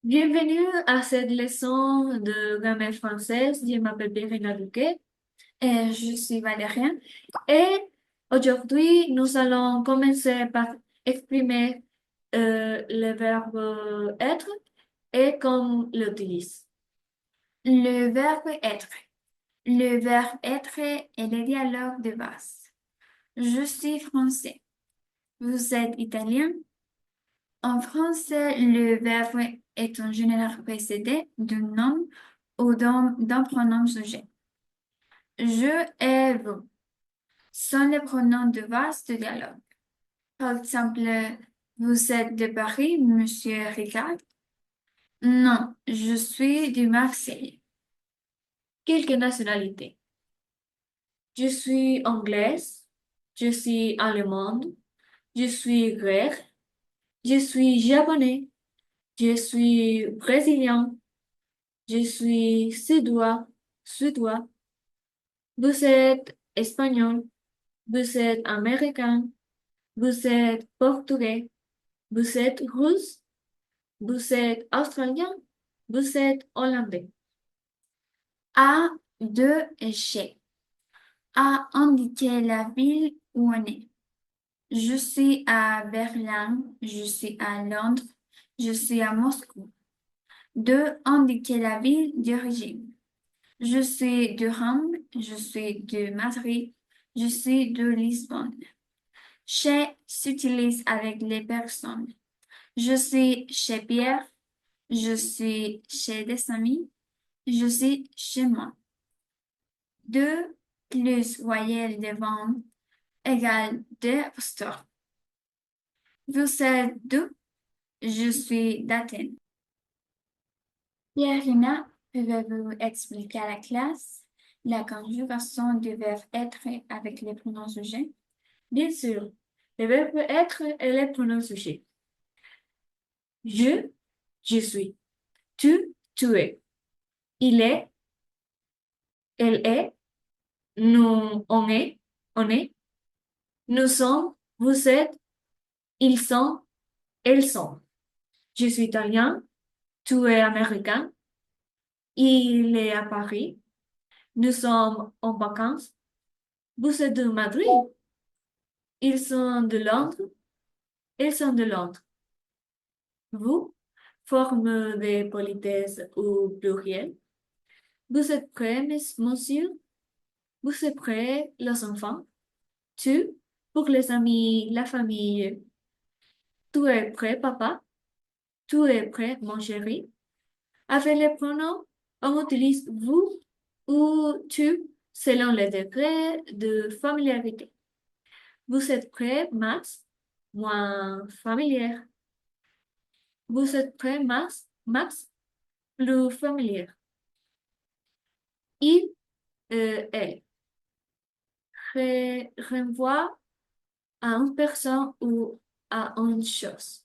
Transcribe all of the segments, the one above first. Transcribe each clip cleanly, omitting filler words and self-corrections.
Bienvenue à cette leçon de grammaire française. Je m'appelle Perrine Duquet et je suis Valérien. Et aujourd'hui, nous allons commencer par exprimer le verbe être et comment l'utilise. Le verbe être. Le verbe être est le dialogue de base. Je suis français. Vous êtes italien? En français, le verbe est en général précédé d'un nom ou d'un pronom sujet. Je et vous sont les pronoms de base du dialogue. Par exemple, vous êtes de Paris, Monsieur Ricard? Non, je suis de Marseille. Quelques nationalités. Je suis anglaise, je suis allemande, je suis grecque, je suis japonais, je suis brésilien. Je suis suédois. Vous êtes espagnol. Vous êtes américain. Vous êtes portugais. Vous êtes russe. Vous êtes australien. Vous êtes hollandais. A de chez. A indiqué la ville où on est. Je suis à Berlin. Je suis à Londres. Je suis à Moscou. De indiquer la ville d'origine. Je suis de Rome, je suis de Madrid, je suis de Lisbonne. Chez s'utilise avec les personnes. Je suis chez Pierre, je suis chez des amis, je suis chez moi. Deux plus voyelles devant égale deux apostrophes. Vous êtes d'où? Je suis d'Athènes. Pierrina, pouvez-vous expliquer à la classe la conjugation du verbe être avec les pronoms sujets? Bien sûr, le verbe être et les pronoms sujets. Je, je suis. Tu es. Il est, elle est. Nous, on est. Nous sommes, vous êtes, ils sont, elles sont. Je suis italien, tu es américain, il est à Paris. Nous sommes en vacances. Vous êtes de Madrid. Ils sont de Londres. Elles sont de Londres. Vous, forme de politesse ou pluriel. Vous êtes prêts, monsieur? Vous êtes prêts, les enfants? Tu, pour les amis, la famille. Tu es prêt, papa? Tu es prêt, mon chéri? Avec les pronoms, on utilise vous ou tu selon les degrés de familiarité. Vous êtes prêt, Max? Moins familière. Vous êtes prêt, Max? Max? Plus familière. Il, elle. Renvoie à une personne ou à une chose.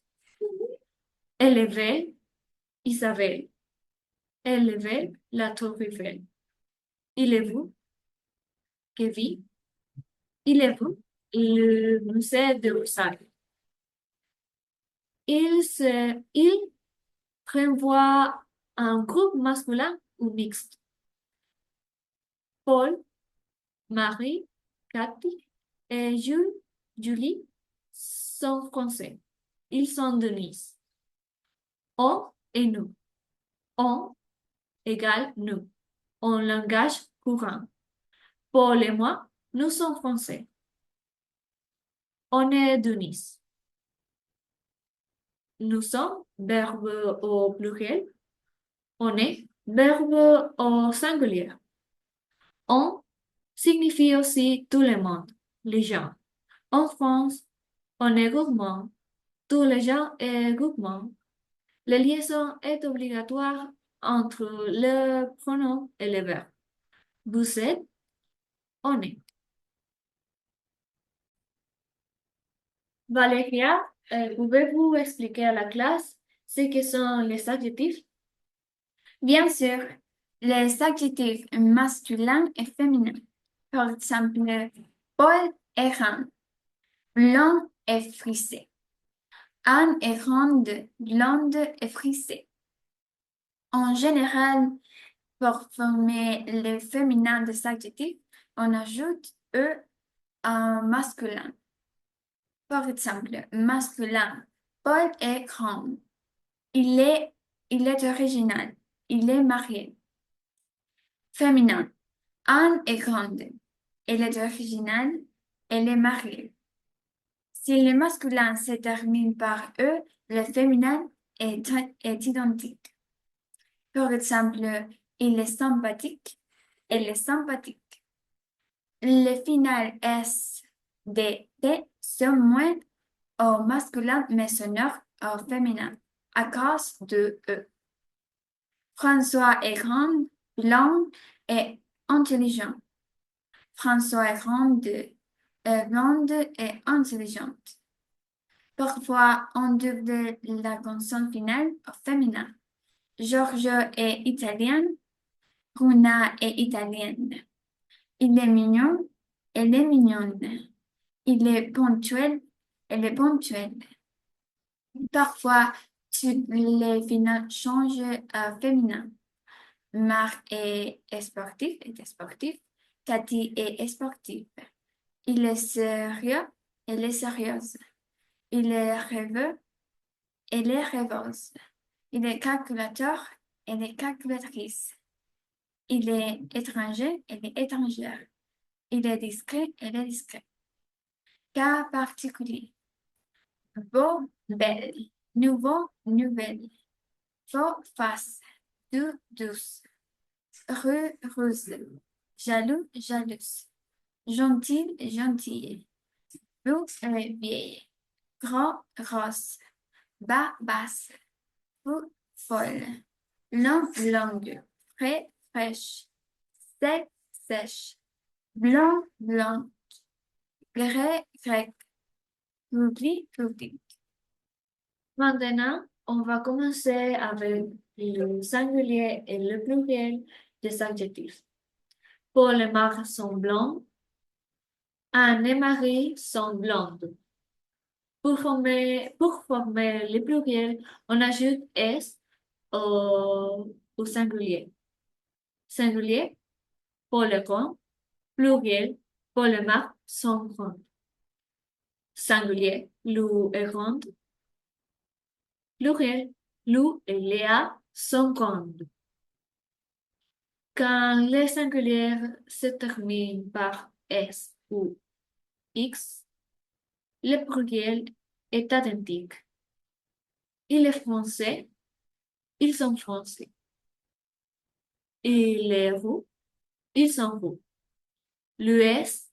Élever, Isabelle. Élever, la tour Eiffel. Il est vous, Kevin. Il est vous, le musée de Versailles. Il renvoie à un groupe masculin ou mixte. Paul, Marie, Cathy et Julie sont français. Ils sont de Nice. On et nous. On égale nous. En langage courant. Paul et moi, nous sommes français. On est de Nice. Nous sommes, verbe au pluriel. On est, verbe au singulier. On signifie aussi tout le monde, les gens. En France, on est gourmand. Tous les gens est gourmand. La liaison est obligatoire entre le pronom et le verbe. Vous êtes, on est. Valéria, pouvez-vous expliquer à la classe ce que sont les adjectifs? Bien sûr, les adjectifs masculins et féminins. Par exemple, Paul est rond, blond et frisé. Anne est ronde, blonde et frisée. En général, pour former le féminin des adjectifs, on ajoute eux en masculin. Par exemple, masculin, Paul est grand. Il est, il est original. Il est marié. Féminin, Anne est grande. Elle est originale. Elle est mariée. Si le masculin se termine par E, le féminin est identique. Par exemple, il est sympathique. Elle est sympathique. Les finales S, D, T sont moins au masculin mais sonores au féminin à cause de E. François est grand, blanc et intelligent. François est blonde et intelligente. Parfois, on double la consonne finale au féminin. Giorgio est italien, Bruna est italienne. Il est mignon, elle est mignonne. Il est ponctuel, elle est ponctuelle. Parfois, toutes les finales changent à féminin. Marc est sportif, est sportif. Cathy est sportive. Il est sérieux, elle est sérieuse. Il est rêveux, elle est rêveuse. Il est calculateur, elle est calculatrice. Il est étranger, elle est étrangère. Il est discret, elle est discret. Cas particulier. Beau, belle. Nouveau, nouvelle. Faux, face. Doux, douce. Heureux, rose. Jaloux, jalouse. Gentil, gentille. Beau, vieille. Grand, grosse. Bas, basse. Fou, folle. Long, longue. Frais, fraîche. Sec, sèche. Blanc, blanc. Grec, grec. Public, public. Maintenant, on va commencer avec le singulier et le pluriel des adjectifs. Paul et Marc sont blancs. Anne et Marie sont blondes. Pour former le pluriel, on ajoute S au singulier. Singulier, Paul est grand. Pluriel, Paul et Marc sont grands. Singulier, Lou est grande. Pluriel, Lou et Léa sont grandes. Quand les singuliers se terminent par S ou X, le pluriel est identique. Il est français, ils sont français. Il est roux, ils sont roux. Le S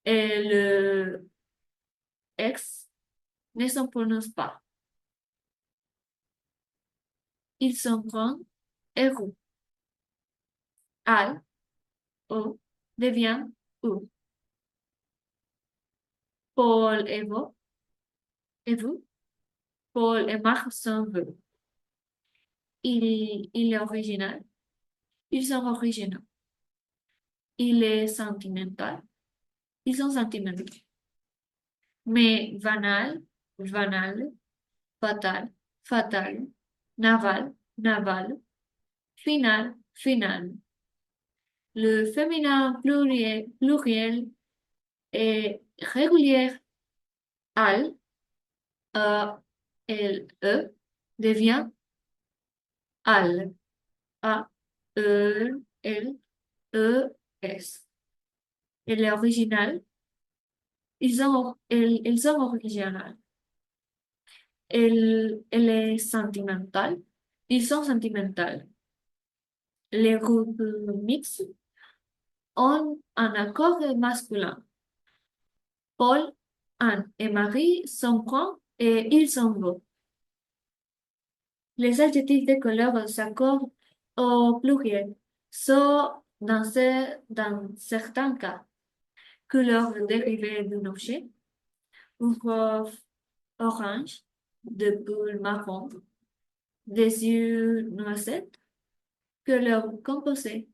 et le X ne se prononcent pas. Ils sont grands et roux. Al, O, devient ou. Paul et vous. Paul et Marc sont vous. Il est original. Ils sont originaux. Il est sentimental. Ils sont sentimentaux. Mais banal, banal, fatal, fatal, naval, naval, final, final. Le féminin pluriel est régulier. Al, A, L, E devient al. A, E, L, E, S. Elle est originale. Ils sont originales. Elle est sentimentale. Ils sont sentimentaux. Les groupes mixtes ont un accord masculin. Paul, Anne et Marie sont grands et ils sont beaux. Les adjectifs de couleur s'accordent au pluriel, sauf dans certains cas. Couleur dérivée d'un objet, une robe orange, de boules marron, des yeux noisettes, couleur composée,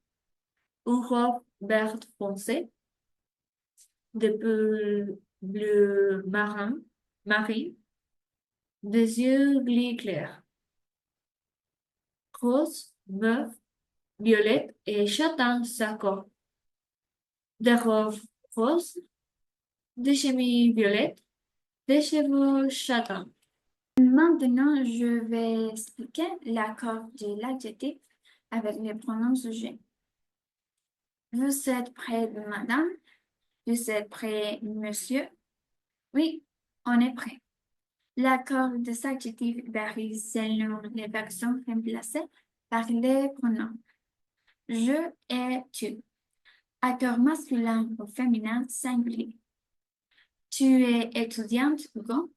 une robe verte foncé, des boules bleu marine, des yeux gris clairs, rose, meuf, violette et châtain s'accordent. Des robes roses, des chemises violettes, des cheveux châtains. Maintenant, je vais expliquer l'accord de l'adjectif avec les pronoms sujets. Vous êtes prêt, madame? Vous êtes prêt, monsieur? Oui, on est prêt. L'accord des adjectifs varie selon les personnes remplacées par les pronoms. Je et tu. Accord masculin ou féminin singulier. Tu es étudiante, Hugo?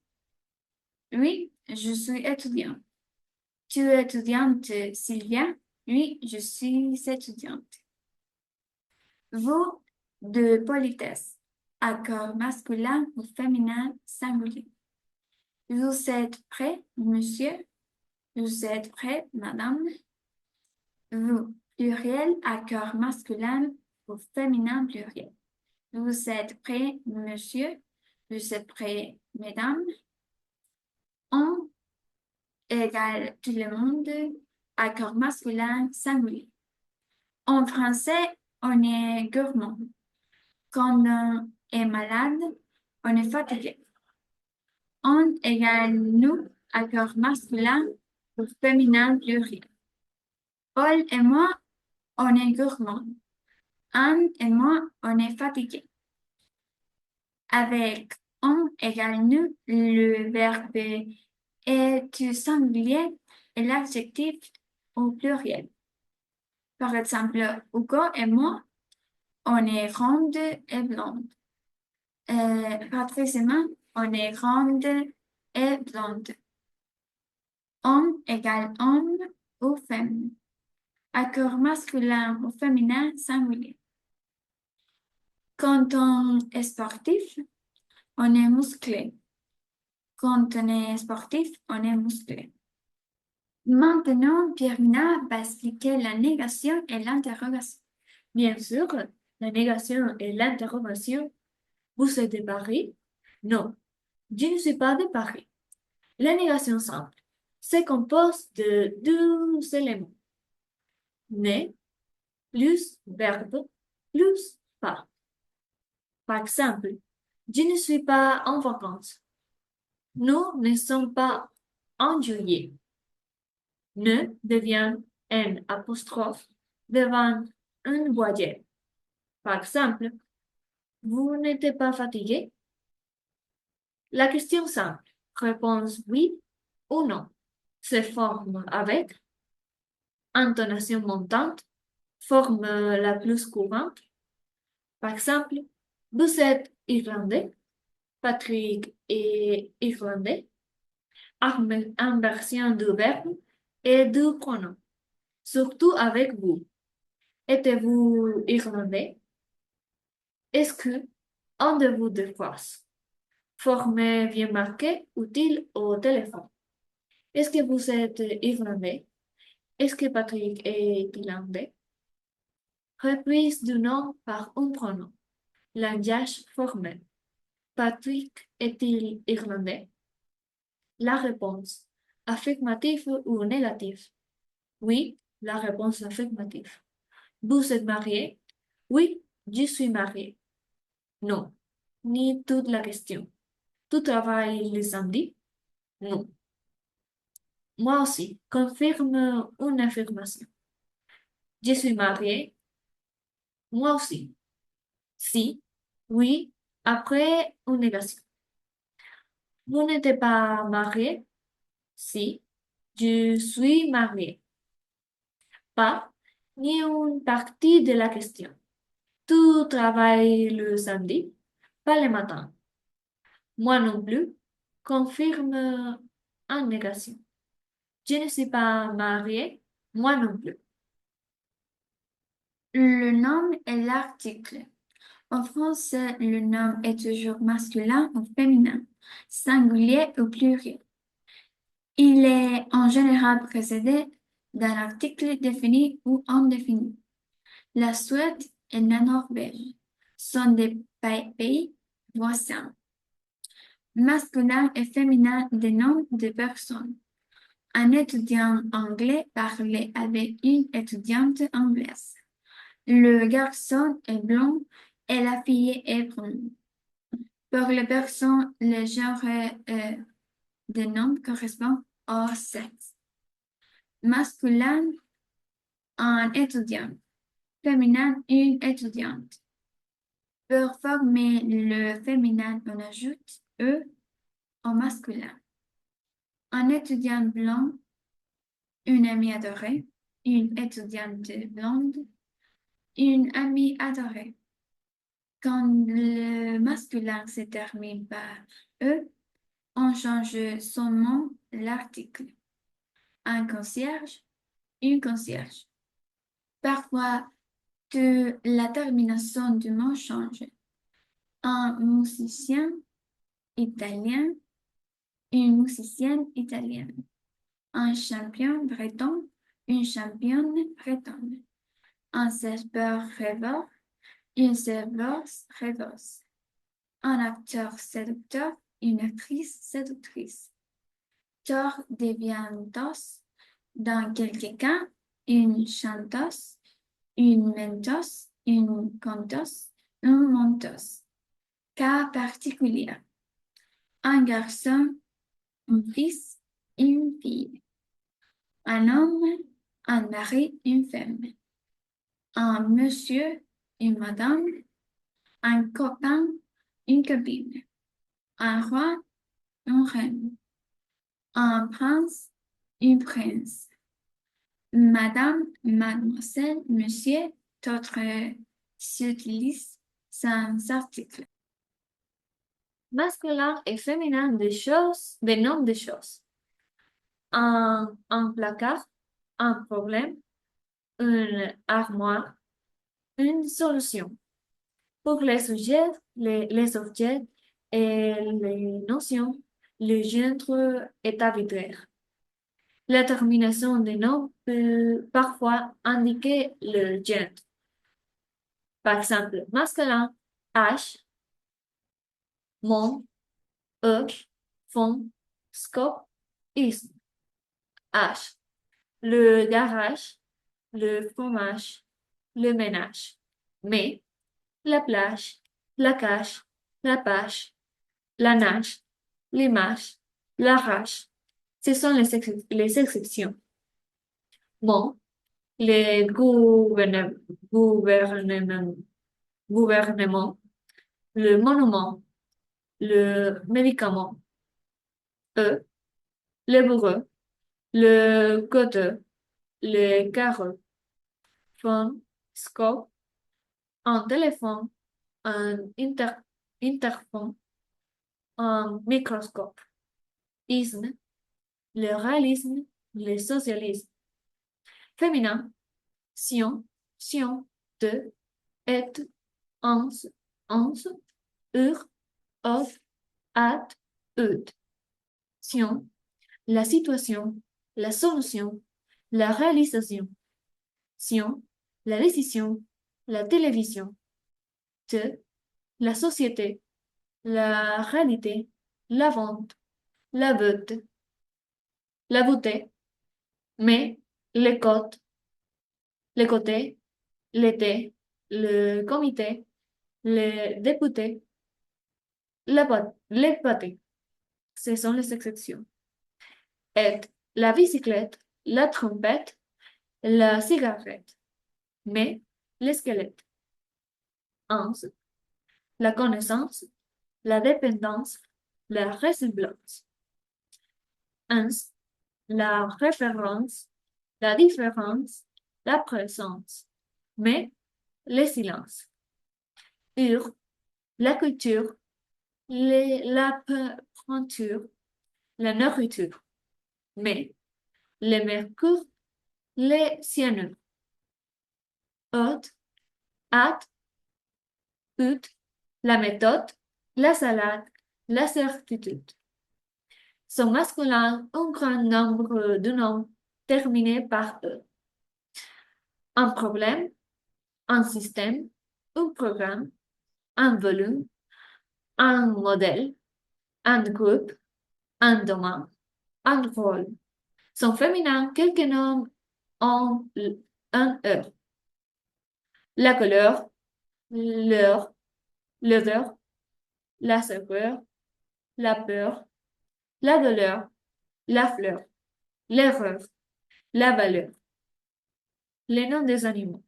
Oui, je suis étudiante. Tu es étudiante, Sylvia? Oui, je suis étudiante. Vous, de politesse. Accord masculin ou féminin singulier. Vous êtes prêt, monsieur? Vous êtes prêt, madame? Vous, pluriel, accord masculin ou féminin pluriel. Vous êtes prêt, monsieur? Vous êtes prêt, mesdames? On égale tout le monde, accord masculin singulier. En français, on est gourmand. Quand on est malade, on est fatigué. On égale nous, accord masculin ou féminin pluriel. Paul et moi, on est gourmand. Anne et moi, on est fatigué. Avec on égale nous, le verbe est au singulier et l'adjectif au pluriel. Par exemple, Hugo et moi, on est ronde et blonde. Patrice et moi, on est ronde et blonde. Homme égale homme ou femme. Accord masculin ou féminin singulier. Quand on est sportif, on est musclé. Quand on est sportif, on est musclé. Maintenant, Pierina va expliquer la négation et l'interrogation. Bien sûr, la négation et l'interrogation. Vous êtes de Paris? Non, je ne suis pas de Paris. La négation simple se compose de deux éléments. Ne plus verbe plus pas. Par exemple, je ne suis pas en vacances. Nous ne sommes pas en juillet. Ne devient un apostrophe devant un voyelle. Par exemple, vous n'êtes pas fatigué? La question simple, réponse oui ou non, se forme avec intonation montante, forme la plus courante. Par exemple, vous êtes irlandais, Patrick est irlandais, inversion du verbe et du pronom, surtout avec vous. Êtes-vous irlandais? Est-ce que un de vous deux phrases, forme bien marqué, utile au téléphone? Est-ce que vous êtes irlandais? Est-ce que Patrick est irlandais? Reprise du nom par un pronom. Langage formel. Patrick est-il irlandais? La réponse. Affirmative ou négative? Oui, la réponse affirmative. Vous êtes marié? Oui, je suis marié. Non, ni toute la question. Tu travailles le samedi? Non. Moi aussi, confirme une affirmation. Je suis marié? Moi aussi. Si, oui, après une négation. Vous n'êtes pas marié? Si, je suis marié. Pas, ni une partie de la question. Tu travailles le samedi? Pas le matin. Moi non plus. Confirme en négation. Je ne suis pas marié. Moi non plus. Le nom est l'article. En français, le nom est toujours masculin ou féminin, singulier ou pluriel. Il est en général précédé d'un article défini ou indéfini. La Suède et la Norvège sont des pays voisins. Masculin et féminin des noms de personnes. Un étudiant anglais parlait avec une étudiante anglaise. Le garçon est blond et la fille est brune. Pour les personnes, le genre des noms correspond au sexe. Masculin, un étudiant. Féminin, une étudiante. Pour former le féminin, on ajoute E au masculin. Un étudiant blond, une amie adorée. Une étudiante blonde, une amie adorée. Quand le masculin se termine par E, on change son nom, l'article. Un concierge, une concierge. Parfois, la terminaison du mot change. Un musicien italien, une musicienne italienne. Un champion breton, une championne bretonne. Un serveur rêveur, une serveuse rêveuse. Un acteur séducteur, une actrice séductrice. Thor devient dos, dans quelques cas, une chanteuse, une menteuse, une conteuse, une menteuse. Cas particulier. Un garçon, un fils, une fille. Un homme, un mari, une femme. Un monsieur, une madame. Un copain, une copine. Un roi, une reine. Un prince, une prince. Madame, mademoiselle, monsieur, d'autres s'utilisent sans article. Masculin et féminin des choses, des noms de choses. Un placard, un problème, une armoire, une solution. Pour les sujets, les objets et les notions, le genre est arbitraire. La terminaison des noms peut parfois indiquer le genre. Par exemple, masculin, H, mon, E, fond, scope, is. H, le garage, le fromage, le ménage. Mais, la plage, la cache, la pâche, la nage, l'image, l'arrache. Ce sont les exceptions. Bon, le gouvernement, gouvernement, le monument, le médicament, E, le bourreau, le côté, le carreau, phone, scope, un téléphone, un interphone, un microscope, isme, le réalisme, le socialisme. Féminin, sion, sion, de, et, ans, ans, ur, of, at, ud. Sion, la situation, la solution, la réalisation. Sion, la décision, la télévision. Te, la société, la réalité, la vente, la beauté, mais les côtés, l'été, le comité, les députés, les pâtés. Ce sont les exceptions. Et la bicyclette, la trompette, la cigarette, mais le squelette. 11. La connaissance, la dépendance, la ressemblance. 11. La référence, la différence, la présence, mais le silence. Ur, la culture, la peinture, la nourriture, mais le mercure, le cyanure. Haute, hâte, ut, la méthode, la salade, la certitude. Sont masculins un grand nombre de noms terminés par E. Un problème, un système, un programme, un volume, un modèle, un groupe, un domaine, un rôle, Son féminin, quelques noms ont un E. La couleur, l'heure, l'odeur, la saveur, la peur, la douleur, la fleur, l'erreur, la valeur. Les noms des animaux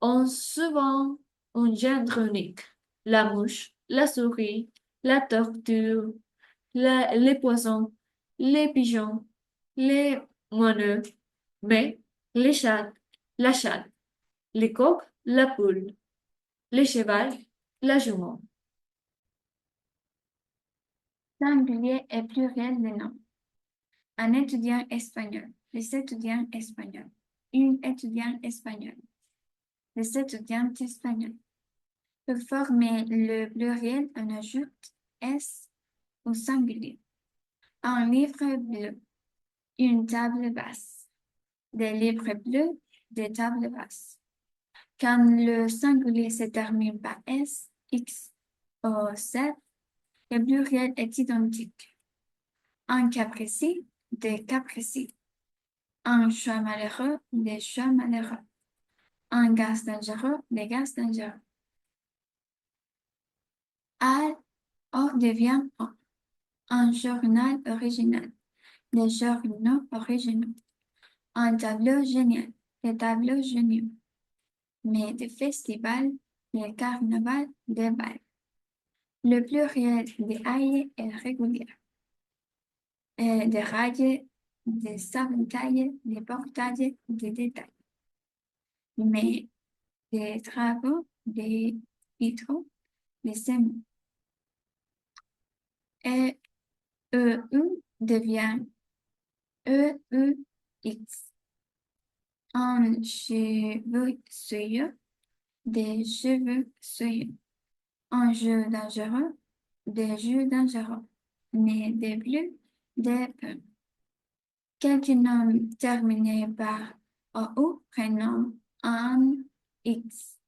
ont souvent un gendre unique. La mouche, la souris, la tortue, les poissons, les pigeons, les moineaux, mais les chats, la chatte, les coqs, la poule, les chevals, la jument. Singulier et pluriel des noms. Un étudiant espagnol, les étudiants espagnols, une étudiante espagnole, les étudiantes espagnoles. Pour former le pluriel, on ajoute S au singulier. Un livre bleu, une table basse, des livres bleus, des tables basses. Quand le singulier se termine par S, X ou Z, le pluriel est identique. Un cas précis, des cas précis. Un chat malheureux, des chats malheureux. Un gaz dangereux, des gaz dangereux. A, O devient O. Un journal original, des journaux originaux. Un tableau génial, des tableaux géniaux. Mais des festivals, des carnavals, des bals. Le pluriel des aïeux est régulier. Des rails, des avantages, des portages, des détails. Mais des travaux, des vitraux, des semis. Et EU devient EUX. Un cheveu soyeux, des cheveux soyeux. Un jeu dangereux, des jeux dangereux. Mais des bleus, des bleus. Quelques noms terminés par OU prénom un X.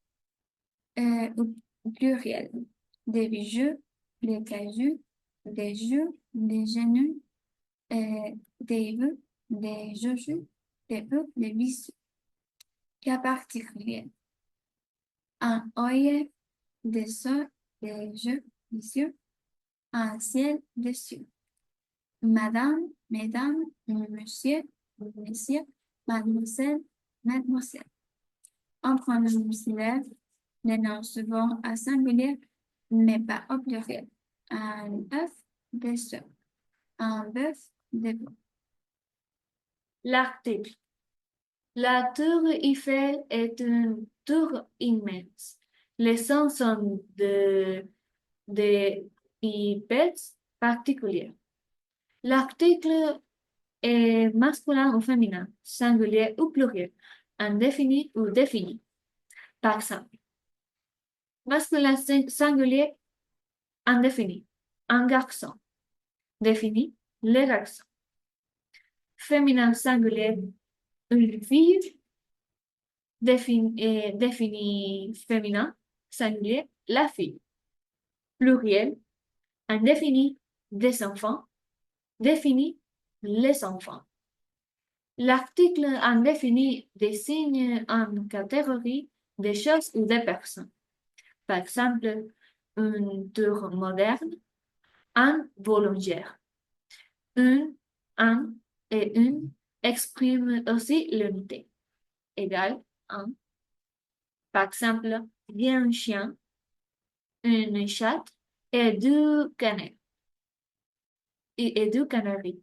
Au pluriel. Des bijoux, des cajous, des jeux, des genoux, des vœux, des joujoux, des œufs, des bisous. Cas particulier. Un œil, des œufs, des jeux, des yeux, un ciel, des cieux. Madame, mesdames, monsieur, messieurs, mademoiselle, mademoiselle. En pronom auxiliaire, les noms souvent à singulier, mais pas au pluriel. Un œuf, des œufs. Un bœuf, des bœufs. L'article. La tour Eiffel est une tour immense. Les sons sont de hypètes particuliers. L'article est masculin ou féminin, singulier ou pluriel, indéfini ou défini. Par exemple, masculin singulier, indéfini, un garçon, défini, les garçons. Féminin singulier, une fille, défini féminin, singulier, la fille. Pluriel, indéfini, des enfants, défini, les enfants. L'article indéfini désigne une catégorie de choses ou de personnes. Par exemple, une tour moderne, un boulangère. Un et une expriment aussi l'unité. Égal, un. Par exemple, il y a un chien, une chatte et deux canards. Et deux canaris.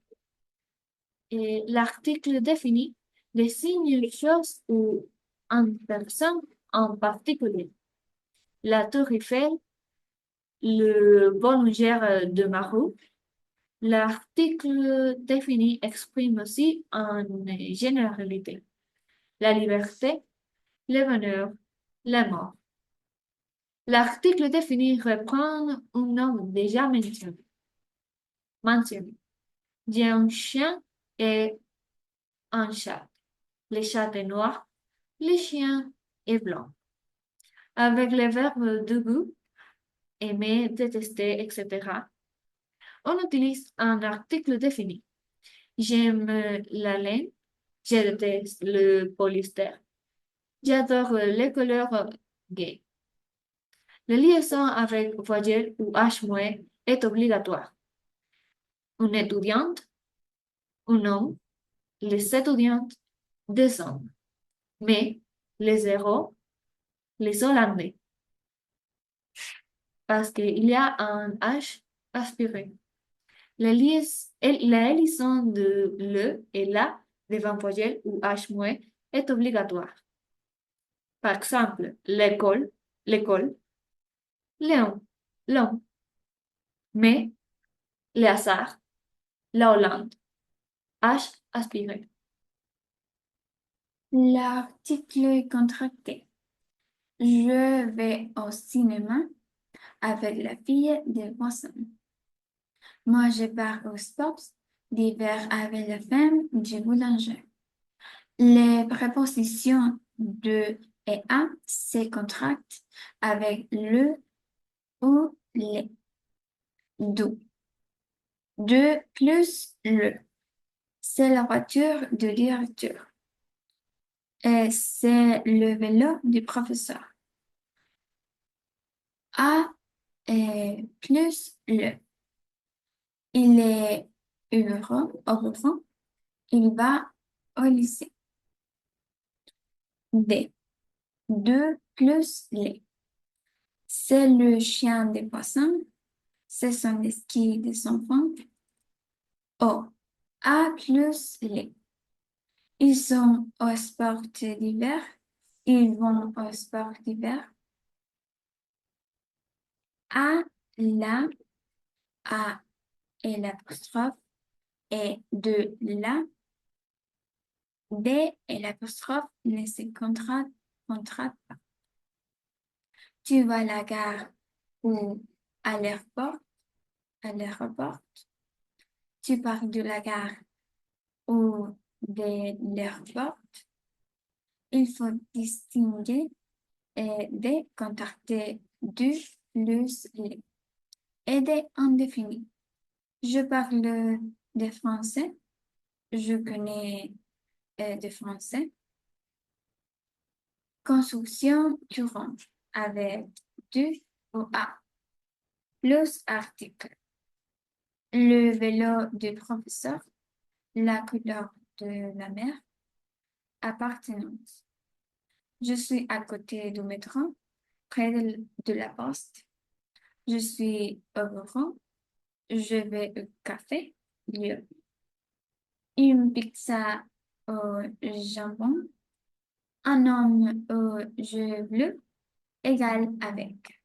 Et l'article défini désigne les choses ou une personne en particulier. La tour Eiffel, le boulangère de Marou. L'article défini exprime aussi une généralité. La liberté, le bonheur, la mort. L'article défini reprend un nom déjà mentionné. J'ai un chien et un chat. Le chat est noir, le chien est blanc. Avec les verbes de goût, aimer, détester, etc., on utilise un article défini. J'aime la laine. Je déteste le polyester. J'adore les couleurs gaies. La liaison avec voyelle ou H- est obligatoire. Une étudiante, un homme, les étudiantes, des hommes. Mais les zéros, les Hollandais, parce qu'il y a un H aspiré. La liaison de le et la devant voyelle ou H- est obligatoire. Par exemple, l'école, Léon, l'homme, mais le hasard, la Hollande, H aspiré. L'article est contracté. Je vais au cinéma avec la fille de Watson. Moi, je pars au sport d'hiver avec la femme du boulanger. Les prépositions de et à se contractent avec le ou les. D'où. De plus le. C'est la voiture de directeur. Et c'est le vélo du professeur. A et plus le. Il est heureux, il va au lycée. D. De plus les. C'est le chien des poissons. Ce sont les skis des enfants. O. A plus les. Ils sont au sport d'hiver. Ils vont au sport d'hiver. A, la, A et l'apostrophe et de la, D et l'apostrophe ne se contractent pas. Tu vas à la gare ou à l'aéroport. Tu pars de la gare ou de l'aéroport. Il faut distinguer des contacter du plus les et des indéfinis. Je parle de français. Je connais de français. Construction durant avec du ou à plus article. Le vélo du professeur, la couleur de la mer, appartenance. Je suis à côté du métro, près de la poste. Je suis au bureau. Je vais au café. Lieu. Une pizza au jambon. Un homme au jeu bleu égal avec.